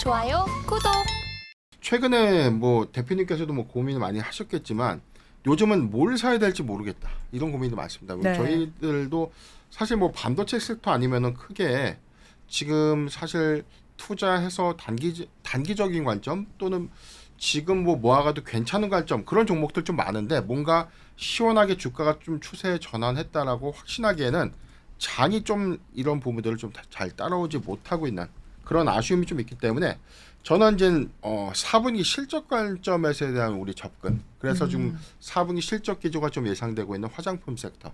좋아요, 구독. 최근에 뭐 대표님께서도 뭐 고민을 많이 하셨겠지만 요즘은 뭘 사야 될지 모르겠다 이런 고민도 많습니다. 네. 저희들도 사실 뭐 반도체 섹터 아니면은 크게 지금 사실 투자해서 단기적인 관점 또는 지금 뭐 모아가도 괜찮은 관점 그런 종목들 좀 많은데 뭔가 시원하게 주가가 좀 추세 전환했다라고 확신하기에는 장이 좀 이런 부분들을 좀 잘 따라오지 못하고 있는 그런 아쉬움이 좀 있기 때문에 저는 이제 4분기 실적 관점에서에 대한 우리 접근. 그래서 지금 4분기 실적 기조가 좀 예상되고 있는 화장품 섹터.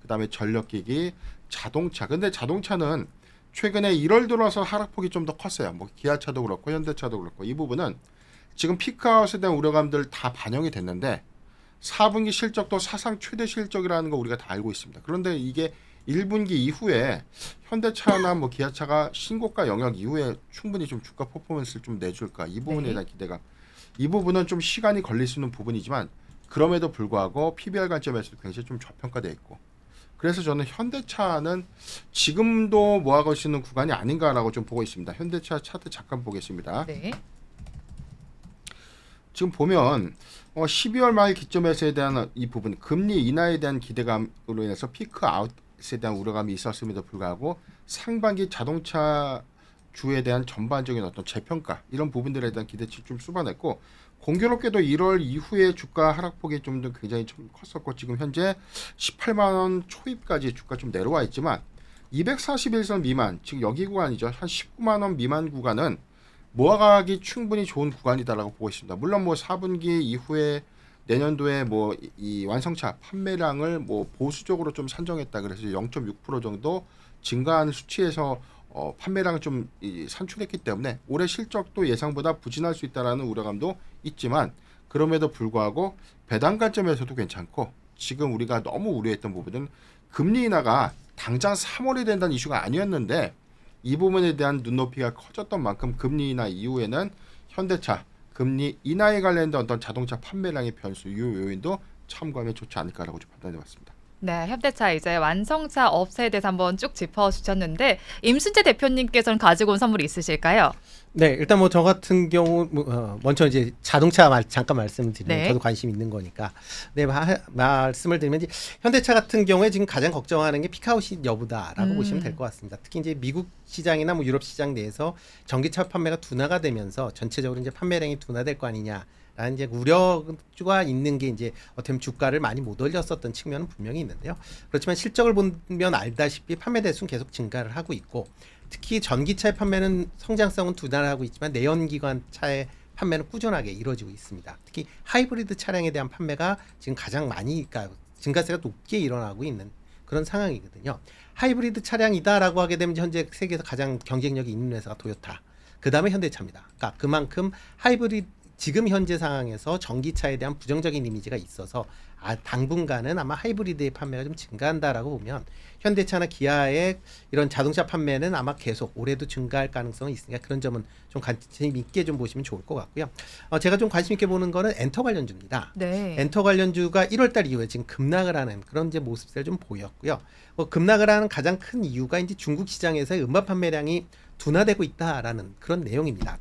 그다음에 전력기기, 자동차. 근데 자동차는 최근에 1월 들어서 하락폭이 좀 더 컸어요. 뭐 기아차도 그렇고 현대차도 그렇고 이 부분은 지금 피크아웃에 대한 우려감들 다 반영이 됐는데 4분기 실적도 사상 최대 실적이라는 거 우리가 다 알고 있습니다. 그런데 이게 1분기 이후에 현대차나 뭐 기아차가 신고가 영역 이후에 충분히 좀 주가 퍼포먼스를 좀 내줄까 이 부분에 대한 기대가 이 부분은 좀 시간이 걸릴 수 있는 부분이지만 그럼에도 불구하고 PBR 관점에서도 굉장히 좀 저평가되어 있고 그래서 저는 현대차는 지금도 모아갈 수 있는 구간이 아닌가라고 좀 보고 있습니다. 현대차 차트 잠깐 보겠습니다. 네. 지금 보면 12월 말 기점에서에 대한 이 부분 금리 인하에 대한 기대감으로 인해서 피크 아웃에 대한 우려감이 있었음에도 불구하고 상반기 자동차 주에 대한 전반적인 어떤 재평가 이런 부분들에 대한 기대치 좀 쏟아냈고 공교롭게도 1월 이후에 주가 하락폭이 좀 더 굉장히 좀 컸었고 지금 현재 18만 원 초입까지 주가 좀 내려와 있지만 241선 미만 즉 여기 구간이죠. 한 19만 원 미만 구간은 모아가기 충분히 좋은 구간이다라고 보고 있습니다. 물론 뭐 4분기 이후에 내년도에 뭐 이 완성차 판매량을 뭐 보수적으로 좀 산정했다 그래서 0.6% 정도 증가하는 수치에서 판매량을 좀 산출했기 때문에 올해 실적도 예상보다 부진할 수 있다라는 우려감도 있지만 그럼에도 불구하고 배당 관점에서도 괜찮고 지금 우리가 너무 우려했던 부분은 금리 인하가 당장 3월이 된다는 이슈가 아니었는데 이 부분에 대한 눈높이가 커졌던 만큼 금리 인하 이후에는 현대차 금리 인하에 관련된 어떤 자동차 판매량의 변수 이 요인도 참고하면 좋지 않을까라고 좀 판단해봤습니다. 네, 현대차 이제 완성차 업체에 대해서 한번 쭉 짚어주셨는데 임순재 대표님께서는 가지고 온 선물이 있으실까요? 네, 일단 뭐 저 같은 경우 먼저 이제 자동차 잠깐 말씀을 드리면 네. 저도 관심 있는 거니까 네 말씀을 드리면 이제 현대차 같은 경우에 지금 가장 걱정하는 게 피크아웃 여부다라고 보시면 될 것 같습니다. 특히 이제 미국 시장이나 뭐 유럽 시장 내에서 전기차 판매가 둔화가 되면서 전체적으로 이제 판매량이 둔화될 거 아니냐. 라는 이제 우려가 있는 게 이제 어떻게 보면 주가를 많이 못 올렸었던 측면은 분명히 있는데요. 그렇지만 실적을 보면 알다시피 판매 대수는 계속 증가를 하고 있고 특히 전기차의 판매는 성장성은 둔화하고 있지만 내연기관 차의 판매는 꾸준하게 이루어지고 있습니다. 특히 하이브리드 차량에 대한 판매가 지금 가장 많이 그러니까 증가세가 높게 일어나고 있는 그런 상황이거든요. 하이브리드 차량이다라고 하게 되면 현재 세계에서 가장 경쟁력이 있는 회사가 토요타, 그 다음에 현대차입니다. 그러니까 그만큼 하이브리드 지금 현재 상황에서 전기차에 대한 부정적인 이미지가 있어서 당분간은 아마 하이브리드의 판매가 좀 증가한다라고 보면 현대차나 기아의 이런 자동차 판매는 아마 계속 올해도 증가할 가능성이 있으니까 그런 점은 좀 관심 있게 좀 보시면 좋을 것 같고요. 제가 좀 관심 있게 보는 거는 엔터 관련주입니다. 네. 엔터 관련주가 1월달 이후에 지금 급락을 하는 그런 이제 모습을 좀 보였고요. 급락을 하는 가장 큰 이유가 이제 중국 시장에서의 음반 판매량이 둔화되고 있다라는 그런 내용입니다.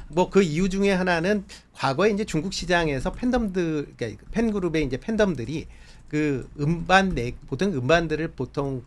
뭐 그 이유 중에 하나는 과거에 이제 중국 시장에서 팬덤들, 그러니까 팬그룹의 이제 팬덤들이 그 보통 음반들을 보통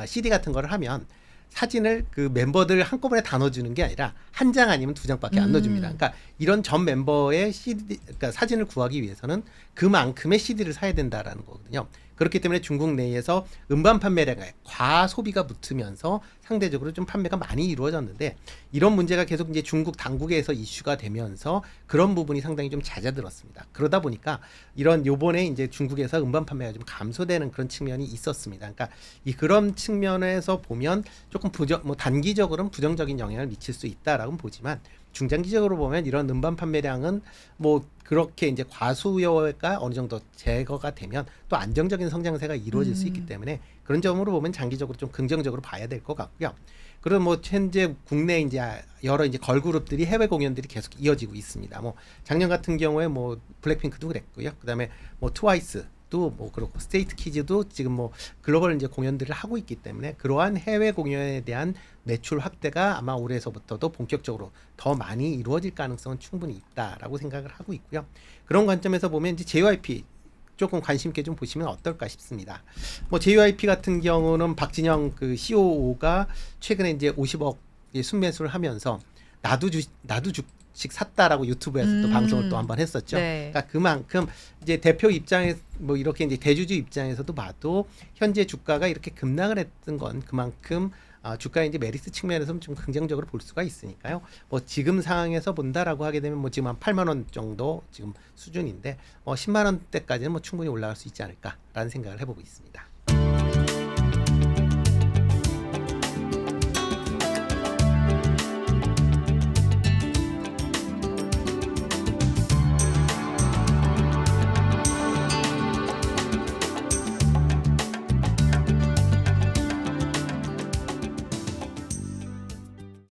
CD 같은 거를 하면 사진을 그 멤버들 한꺼번에 다 넣어주는 게 아니라 한 장 아니면 두 장밖에 안 넣어줍니다. 그러니까 이런 전 멤버의 CD, 그러니까 사진을 구하기 위해서는 그만큼의 CD를 사야 된다라는 거거든요. 그렇기 때문에 중국 내에서 음반 판매량에 과소비가 붙으면서 상대적으로 좀 판매가 많이 이루어졌는데 이런 문제가 계속 이제 중국 당국에서 이슈가 되면서 그런 부분이 상당히 좀 잦아들었습니다. 그러다 보니까 이런 요번에 이제 중국에서 음반 판매가 좀 감소되는 그런 측면이 있었습니다. 그러니까 그런 측면에서 보면 조금 단기적으로는 부정적인 영향을 미칠 수 있다라고 보지만 중장기적으로 보면 이런 음반 판매량은 뭐 그렇게 이제 과수요가 어느 정도 제거가 되면 또 안정적인 성장세가 이루어질 수 있기 때문에 그런 점으로 보면 장기적으로 좀 긍정적으로 봐야 될 것 같고요. 그리고 뭐 현재 국내 이제 여러 이제 걸그룹들이 해외 공연들이 계속 이어지고 있습니다. 뭐 작년 같은 경우에 뭐 블랙핑크도 그랬고요. 그다음에 뭐 트와이스 뮤직도 뭐 그렇고 스테이트 키즈도 지금 뭐 글로벌 이제 공연들을 하고 있기 때문에 그러한 해외 공연에 대한 매출 확대가 아마 올해서부터도 본격적으로 더 많이 이루어질 가능성은 충분히 있다라고 생각을 하고 있고요. 그런 관점에서 보면 이제 JYP 조금 관심 있게 좀 보시면 어떨까 싶습니다. 뭐 JYP 같은 경우는 박진영 그 COO가 최근에 이제 50억 순매수를 하면서 나도 주식 샀다라고 유튜브에서 또 방송을 또 한번 했었죠. 네. 그러니까 그만큼 이제 대표 입장에 뭐 이렇게 이제 대주주 입장에서도 봐도 현재 주가가 이렇게 급락을 했던 건 그만큼 주가의 이제 메리트 측면에서 좀 긍정적으로 볼 수가 있으니까요. 뭐 지금 상황에서 본다라고 하게 되면 뭐 지금 한 8만 원 정도 지금 수준인데 10만 원대까지는 뭐 충분히 올라갈 수 있지 않을까라는 생각을 해보고 있습니다.